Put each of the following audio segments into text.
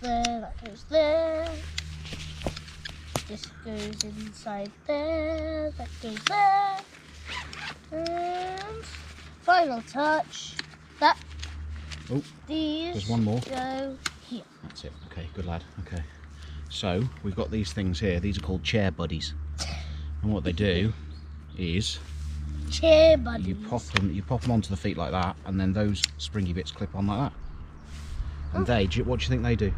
There, that goes there. This goes inside there, that goes there. And final touch. That. Oh, these there's one more. go here. That's it. Okay, good lad. Okay. So we've got these things here. These are called chair buddies. And what they do is Chair buddies. you pop them onto the feet like that, and then those springy bits clip on like that. And what do you think they do?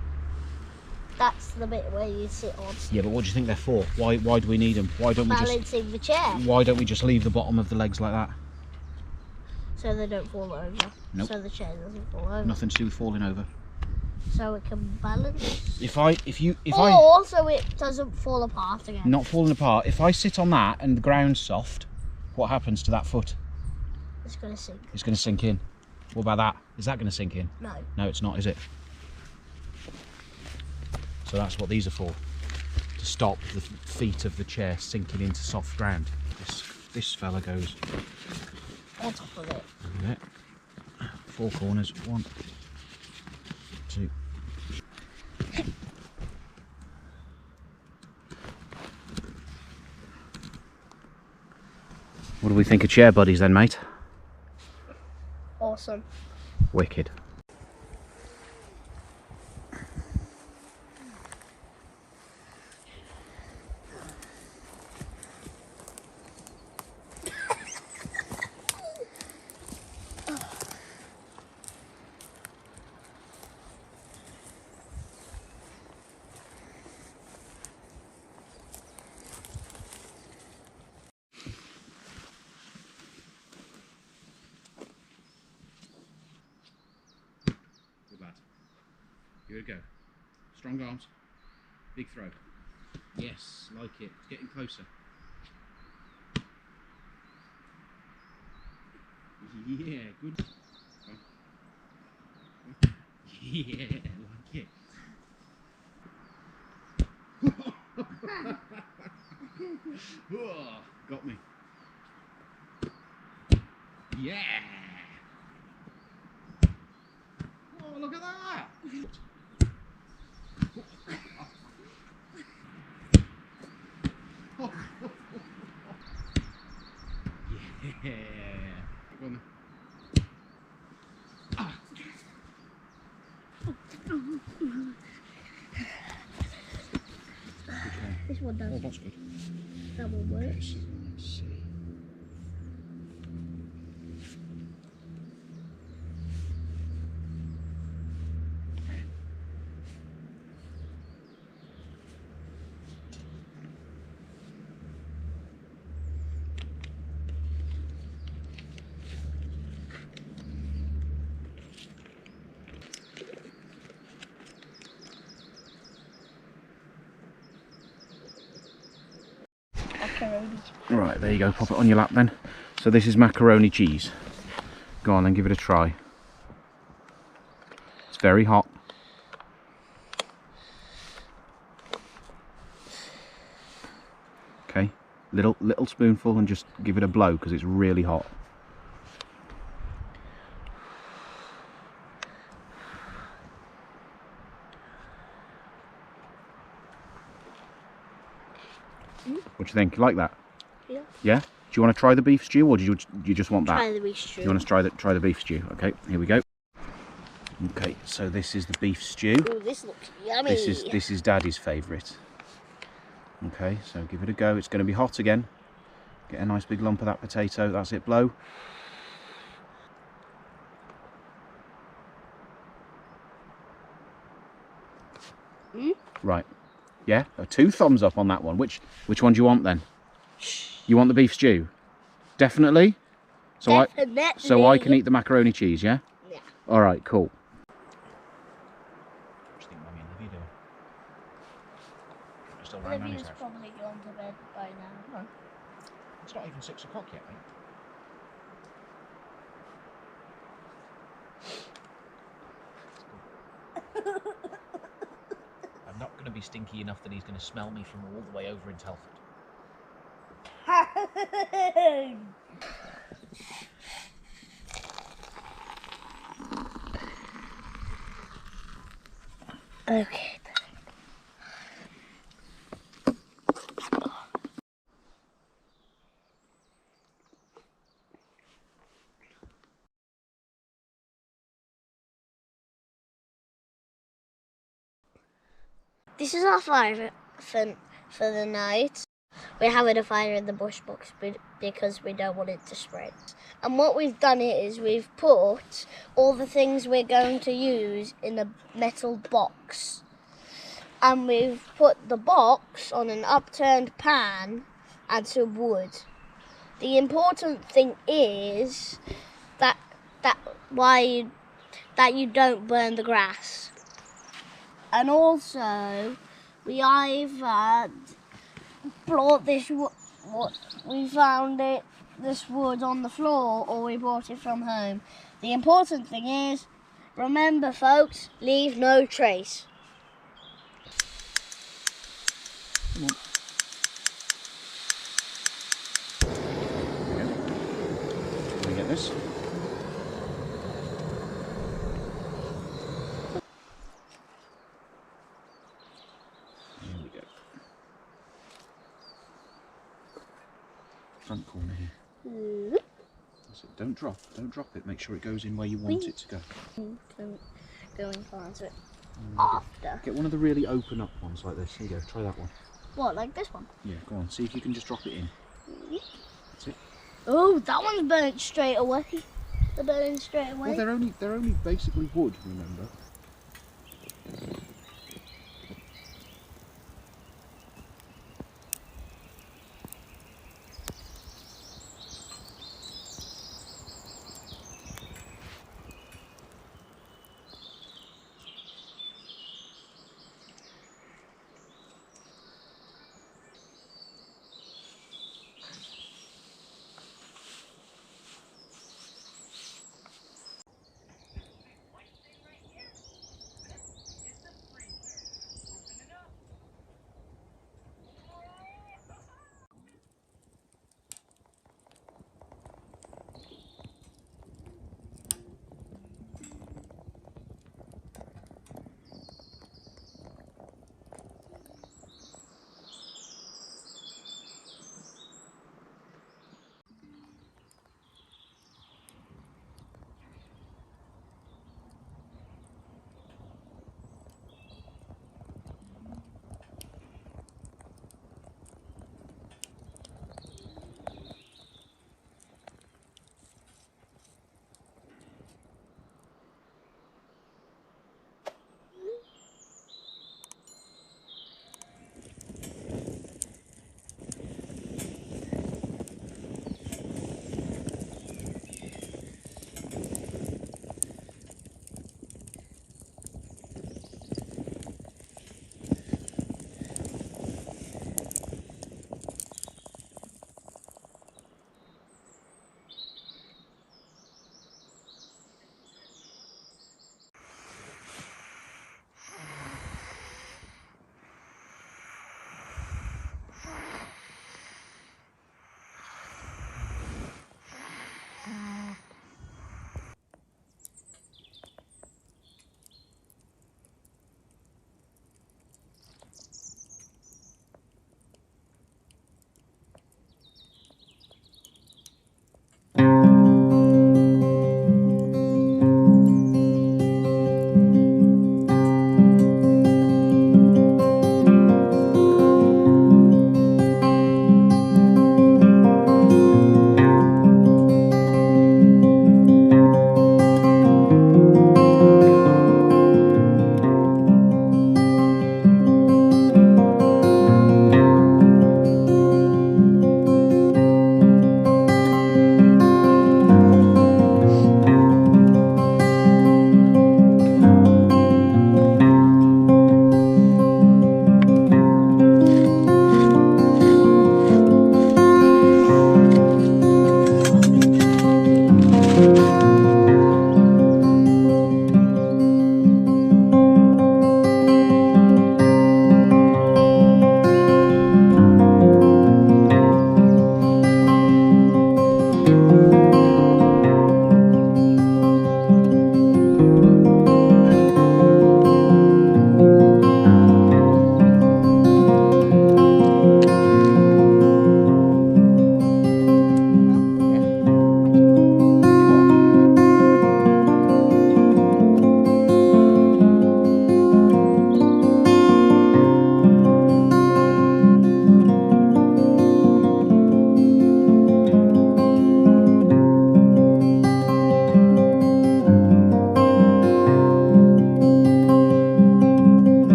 That's the bit where you sit on. Yeah, but what do you think they're for? Why do we need them? Why don't we just balancing the chair? Why don't we just leave the bottom of the legs like that? So they don't fall over. Nope. So the chair doesn't fall over. Nothing to do with falling over. So it can balance. So it doesn't fall apart again. Not falling apart. If I sit on that and the ground's soft, what happens to that foot? It's going to sink. It's going to sink in. What about that? Is that going to sink in? No. No, it's not, is it? So that's what these are for. To stop the feet of the chair sinking into soft ground. This fella goes On top of it. there. 4 corners. 1, 2. What do we think of chair buddies then, mate? Awesome. Wicked. Here we go. Strong arms. Big throw. Yes, like it. It's getting closer. Yeah, good. Yeah, like it. Oh, got me. Yeah. Oh, look at that. Yeah. Go on then. Ah. This one does. Oh, that's good. That one works. Okay, so let's see. Right, there you go, pop it on your lap then. So this is macaroni cheese. Go on then, give it a try. It's very hot. Okay, little spoonful and just give it a blow because it's really hot. What do you think? You like that? Yeah. Yeah? Do you want to try the beef stew, or do you just want that? Try the beef stew. You want to try the beef stew? Okay, here we go. Okay, so this is the beef stew. Ooh, this looks yummy. This is Daddy's favourite. Okay, so give it a go. It's going to be hot again. Get a nice big lump of that potato. That's it. Blow. Hmm? Right. Yeah, 2 thumbs up on that one. Which one do you want then? You want the beef stew? Definitely? Definitely. So I can eat the macaroni cheese, yeah? Yeah. Alright, cool. What do you think Mummy and Livy are doing? Still around Nanny's house? Probably gone to bed by now. No. It's not even 6 o'clock yet, mate. I'm not going to be stinky enough that he's going to smell me from all the way over in Telford. Okay. This is our fire for the night. We're having a fire in the bush box because we don't want it to spread. And what we've done is we've put all the things we're going to use in a metal box. And we've put the box on an upturned pan and some wood. The important thing is that you don't burn the grass. And also, we either brought this we found this wood on the floor, or we brought it from home. The important thing is, remember folks, leave no trace. Come on. Can we get this? Here we go. Front corner here. That's it. Don't drop it. Make sure it goes in where you want it to go. Going past it after. Get one of the really open up ones like this. Here you go. Try that one. What, like this one? Yeah, go on. See if you can just drop it in. That's it. Oh, that one's burnt straight away. They're burning straight away. Well, they're only basically wood, remember.